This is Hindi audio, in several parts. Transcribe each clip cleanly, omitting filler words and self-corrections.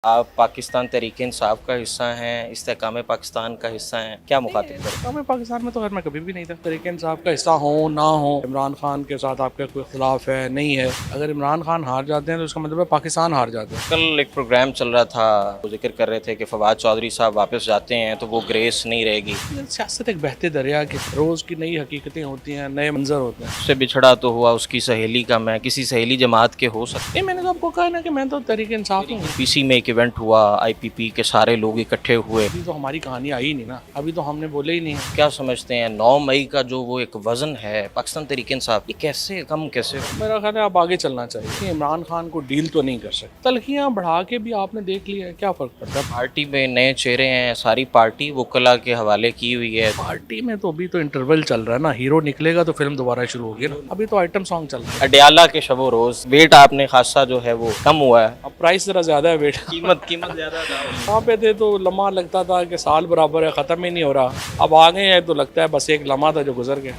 आप पाकिस्तान तहरीक-ए-इंसाफ का हिस्सा हैं, इस्तेहकाम पाकिस्तान का हिस्सा हैं, क्या मुखातिब करें? मैं पाकिस्तान में तो खैर मैं कभी भी नहीं था। तहरीक-ए-इंसाफ का हिस्सा हो ना हो, इमरान खान के साथ आपका कोई इख्तिलाफ है नहीं है। अगर इमरान खान हार जाते हैं तो उसका मतलब है पाकिस्तान हार जाता है। कल एक प्रोग्राम चल रहा था, वो ज़िक्र कर रहे थे कि फवाद चौधरी साहब वापस जाते हैं तो वो ग्रेस नहीं रहेगी। सियासत एक बहते दरिया की रोज़ की नई हकीकतें होती हैं, नए मंजर होते हैं। उससे बिछड़ा तो हुआ उसकी सहेली का मैं, किसी सहेली जमात के हो सकते नहीं, मैंने तो आपको कहा ना कि मैं तो तहरीक-ए-इंसाफ हूँ। पीसी में एक इवेंट हुआ, आईपीपी के सारे लोग इकट्ठे हुए। अभी तो हमारी कहानी आई नहीं ना, अभी तो हमने बोले ही नहीं है। क्या समझते हैं 9 मई का जो वो एक वज़न है पाकिस्तान तहरीक-ए-इंसाफ, ये कैसे कम कैसे हो? मेरा ख्याल है आप आगे चलना चाहिए कि इमरान खान को डील तो नहीं कर सकते। तलखियाँ बढ़ा के भी आपने देख लिया है, क्या फ़र्क पड़ता है? पार्टी में नए चेहरे हैं, सारी पार्टी वुकला के हवाले की हुई है। पार्टी में तो अभी तो इंटरवल चल रहा है ना, हीरो निकलेगा तो फिल्म दोबारा शुरू होगी ना। अभी तो आइटम सॉन्ग चल रहा है। अडयाला के शबो रोज़ वेट आपने खासा जो है वो कम हुआ है। अब प्राइस ज़रा ज़्यादा है बेटा। कीमत ज़्यादा था। वहाँ पे थे तो लम्हा लगता था कि साल बराबर है, ख़त्म ही नहीं हो रहा। अब आ गए हैं तो लगता है बस एक लम्हा था जो गुजर गया।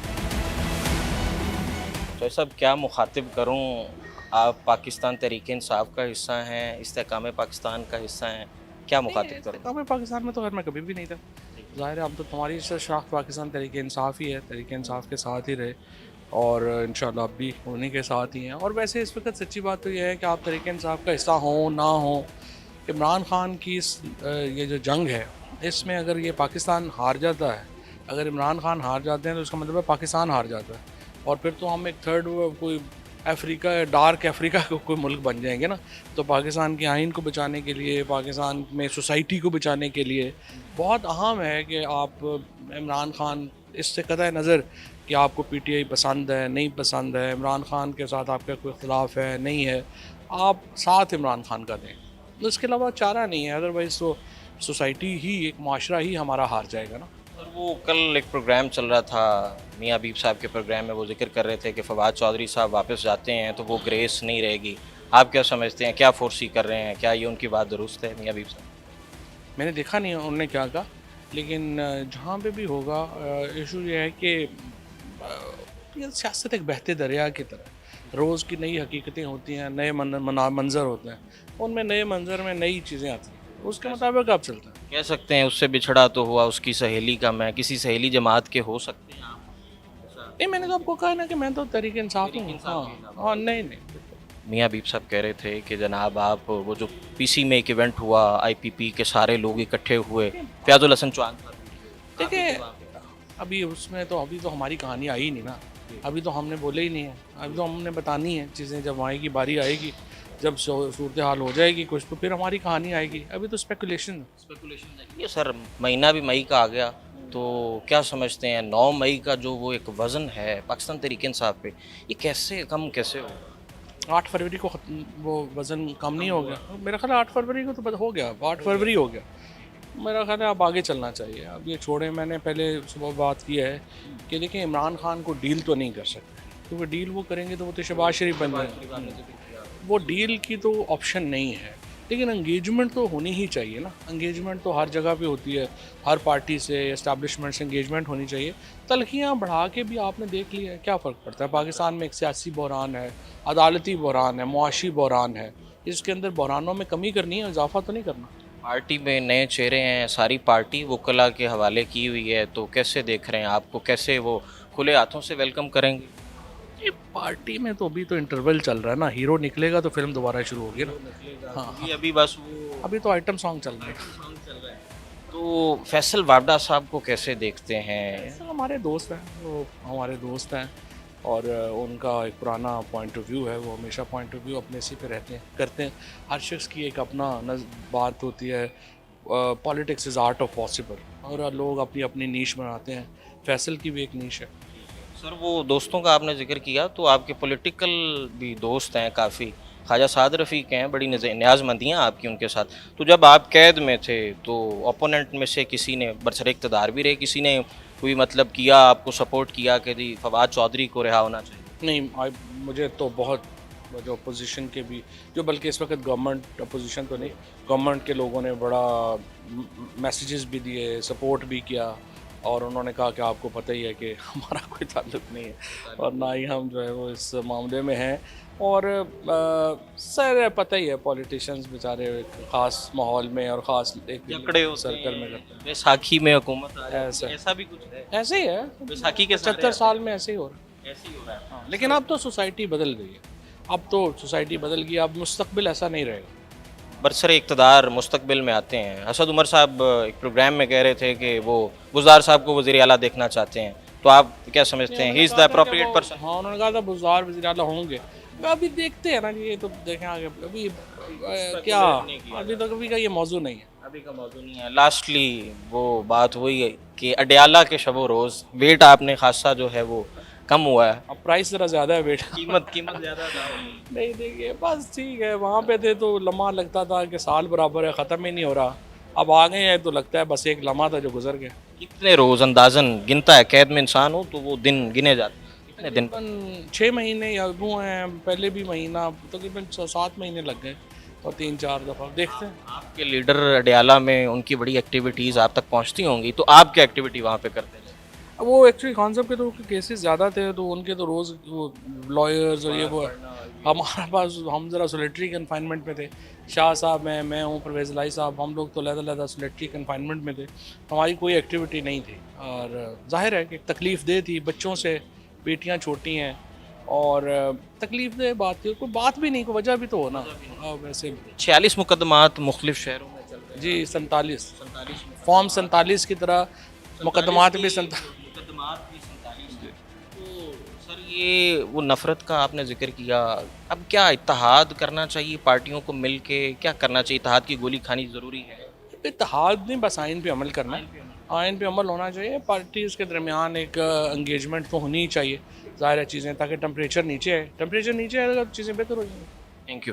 तो सब क्या मुखातिब करूं, आप पाकिस्तान तहरीक-ए-इंसाफ का हिस्सा हैं, इस्तेहकाम पाकिस्तान का हिस्सा हैं, क्या मुखातिब करूं? मैं पाकिस्तान में तो खैर मैं कभी भी नहीं था। ज़ाहिर है अब तो तुम्हारी से शाख पाकिस्तान तहरीक इंसाफ ही है, तहरीक इंसाफ के साथ ही रहे और इंशाल्लाह अब भी उन्हीं के साथ ही हैं। और वैसे इस वक्त सच्ची बात तो यह है कि आप तहरीक इंसाफ का हिस्सा हो ना हो, इमरान खान की ये जो जंग है इसमें अगर ये पाकिस्तान हार जाता है, अगर इमरान खान हार जाते हैं तो उसका मतलब है पाकिस्तान हार जाता है। और फिर तो हम एक थर्ड कोई अफ्रीका डार्क अफ्रीका को कोई मुल्क बन जाएंगे ना। तो पाकिस्तान के आइन को बचाने के लिए, पाकिस्तान में सोसाइटी को बचाने के लिए बहुत अहम है कि आप इमरान खान इससे कतई नज़र कि आपको पीटीआई पसंद है नहीं पसंद है, इमरान खान के साथ आपका कोई इख्तिलाफ है नहीं है, आप साथ इमरान खान का दें। तो इसके अलावा चारा नहीं है, अदरवाइज़ तो सोसाइटी ही एक माशरा ही हमारा हार जाएगा ना। और वो कल एक प्रोग्राम चल रहा था, मियाँ हबीब साहब के प्रोग्राम में वो ज़िक्र कर रहे थे कि फवाद चौधरी साहब वापस जाते हैं तो वो ग्रेस नहीं रहेगी। आप क्या समझते हैं, क्या फोर्सी कर रहे हैं, क्या ये उनकी बात दुरुस्त है मियाँ हबीब साहब? मैंने देखा नहीं है उन्होंने क्या कहा, लेकिन जहाँ पे भी होगा इशू ये है कि ये सियासत एक बहते दरिया की तरह रोज़ की नई हकीकतें होती हैं, नए मंजर होते हैं, उनमें नए मंजर में नई चीज़ें आती हैं, उसके मुताबिक आप चलते हैं। कह सकते हैं उससे बिछड़ा तो हुआ उसकी सहेली का मैं, किसी सहेली जमात के हो सकते हैं आप? ऐसा नहीं, मैंने तो आपको कहा ना कि मैं तो तहरीक इंसाफ हूँ। तहरीक-ए-इंसाफ के हाँ अलावा हाँ, नहीं नहीं। मियाँ हबीब साहब कह रहे थे कि जनाब आप वो जो पीसी में एक इवेंट हुआ, आईपीपी के सारे लोग इकट्ठे हुए, फ़याज़ुल हसन चौहान साहब भी, आप भी देखिए थे वहाँ पे। अभी उसमें तो अभी तो हमारी कहानी आई ही नहीं ना, अभी तो हमने बोले ही नहीं है। अभी तो हमने बतानी है चीज़ें, जब आएगी बारी आएगी, जब सूरत हाल हो जाएगी कुछ तो फिर हमारी कहानी आएगी। अभी तो स्पेकुलेशन। स्पेकुलेशन है ये सर, महीना भी मई का आ गया, तो क्या समझते हैं 9 मई का जो वो एक वज़न है पाकिस्तान तहरीक-ए-इंसाफ पे, ये कैसे कम कैसे होगा? 8 फरवरी को वो वज़न कम नहीं हो गया मेरा ख्याल है। 8 फरवरी को तो हो गया, 8 फरवरी हो गया। मेरा ख्याल है अब आगे चलना चाहिए। अब ये छोड़ें, मैंने पहले सुबह बात की है कि देखिए इमरान खान को डील तो नहीं कर सकते, क्योंकि डील वो करेंगे तो वो तो शहबाज शरीफ बन जाएंगे। वो डील की तो ऑप्शन नहीं है, लेकिन एंगेजमेंट तो होनी ही चाहिए ना। एंगेजमेंट तो हर जगह पे होती है, हर पार्टी से इस्टेब्लिशमेंट से एंगेजमेंट होनी चाहिए। तलखियाँ बढ़ा के भी आपने देख लिया है, क्या फ़र्क पड़ता है। पाकिस्तान में एक सियासी बहरान है, अदालती बहरान है, मुआशी बहरान है, इसके अंदर बहरानों में कमी करनी है, इजाफा तो नहीं करना। पार्टी में नए चेहरे हैं, सारी पार्टी वुकला के हवाले की हुई है, तो कैसे देख रहे हैं आपको, कैसे वो खुले हाथों से वेलकम करेंगे? ये पार्टी में तो अभी तो इंटरवल चल रहा है ना, हीरो निकलेगा तो फिल्म दोबारा शुरू होगी ना। हाँ हाँ, अभी बस वो अभी तो आइटम सॉन्ग चल रहा है। सॉन्ग चल रहा है। तो फैसल वावड़ा साहब को कैसे देखते हैं? ऐसे हमारे दोस्त हैं, वो हमारे दोस्त हैं और उनका एक पुराना पॉइंट ऑफ व्यू है, वो हमेशा पॉइंट ऑफ व्यू अपने इसी पे रहते हैं करते हैं। हर शख्स की एक अपना बात होती है। Politics is art of possible, और लोग अपनी अपनी नीश बनाते हैं। फैसल की भी एक नीश है। सर वो दोस्तों का आपने ज़िक्र किया, तो आपके पॉलिटिकल भी दोस्त हैं काफ़ी, ख्वाजा साद रफ़ीक हैं, बड़ी न्याज़मंदियाँ आपकी उनके साथ। तो जब आप कैद में थे तो ओपोनेंट में से किसी ने बरसर इक़्तिदार भी रहे, किसी ने कोई मतलब किया, आपको सपोर्ट किया कि जी फवाद चौधरी को रिहा होना चाहिए? नहीं, मुझे तो बहुत जो अपोजिशन के भी, जो बल्कि इस वक्त गवर्नमेंट अपोजिशन तो नहीं, गवर्नमेंट के लोगों ने बड़ा मैसेजेस भी दिए, सपोर्ट भी किया। और उन्होंने कहा कि आपको पता ही है कि हमारा कोई ताल्लुक नहीं है और ना ही हम जो है वो इस मामले में हैं। और सर पता ही है पॉलिटिशियंस बेचारे एक ख़ास माहौल में और ख़ास एक जकड़े होते सर्कल में करते हैं, बैसाखी में हुकूमत आ जाती ऐसा। है, ऐसा भी कुछ है। हैं। ऐसे ही है, बैसाखी के सारे 75 साल में ऐसे ही हो रहा है। ऐसे ही हो रहा है। हाँ, लेकिन अब तो सोसाइटी बदल गई है, अब तो सोसाइटी बदल गई, अब मुस्तकबिल ऐसा नहीं रहेगा। बरसर इक़्तिदार मुस्तकबिल में आते हैं। असद उमर साहब एक प्रोग्राम में कह रहे थे कि वो बुज़दार साहब को वज़ीर आला देखना चाहते हैं, तो आप क्या समझते हैं, he is the appropriate person? हाँ, उन्होंने कहा था बुज़दार वज़ीर आला होंगे। अभी देखते हैं ना जी, ये तो देखें आगे। अभी क्या, अभी तक अभी का ये मौजू नहीं है। अभी का मौजूद नहीं है। लास्टली वो बात हुई है कि अडयाला के शबो रोज़ वेट आपने खासा जो है वो कम हुआ है, अब प्राइस ज़रा ज़्यादा है बेटा। कीमत ज़्यादा था। नहीं देखिए, बस ठीक है, वहाँ पे थे तो लम्हा लगता था कि साल बराबर है, ख़त्म ही नहीं हो रहा। अब आ गए हैं तो लगता है बस एक लम्हा था जो गुजर गया। कितने रोज़ अंदाज़न गिनता है, कैद में इंसान हो तो वो दिन गिने जाते हैं, कितने दिन? तकरीबन 6 महीने या वो हैं, पहले भी महीना, तकरीबन 7 महीने लग गए और 3-4 दफ़ा देखते हैं। आपके लीडर अडयाला में उनकी बड़ी एक्टिविटीज़ आप तक पहुंचती होंगी, तो आप क्या एक्टिविटी वहाँ पे करते थे? अब वो एक्चुअली खान साहब के तो केसेस ज़्यादा थे, तो उनके तो रोज़ वो लॉयर्स और ये वो, हमारे पास हम ज़रा सोलिटरी कन्फाइनमेंट में थे। शाह साहब हैं, मैं हूँ, परवेज़ लाई साहब, हम लोग तो अलग-अलग सोलिटरी कन्फाइनमेंट में थे, हमारी कोई एक्टिविटी नहीं थी। और ज़ाहिर है कि तकलीफ़ दे थी, बच्चों से, बेटियाँ छोटी हैं और तकलीफ़ दे बात थी, कोई बात भी नहीं, कोई वजह भी तो हो ना। वैसे 46 मुकदमात मुख्तलिफ शहरों में चल रहे हैं। जी 47 47 फॉर्म 47 की तरह मुकदमात भी मुकदमात भी 47 हैं। तो सर ये वो नफ़रत का आपने ज़िक्र किया, अब क्या इत्तेहाद करना चाहिए पार्टियों को मिल के, क्या करना चाहिए? इत्तेहाद की गोली खानी ज़रूरी है? इत्तेहाद नहीं, बस आइन पे अमल करना है। आइन पे अमल होना चाहिए, पार्टीज़ के दरमियान एक एंगेजमेंट तो होनी ही चाहिए, ज़ाहिर है चीज़ें, ताकि टेम्परेचर नीचे आए। टेम्परेचर नीचे आएगा तो चीज़ें बेहतर हो जाएंगी। Thank you.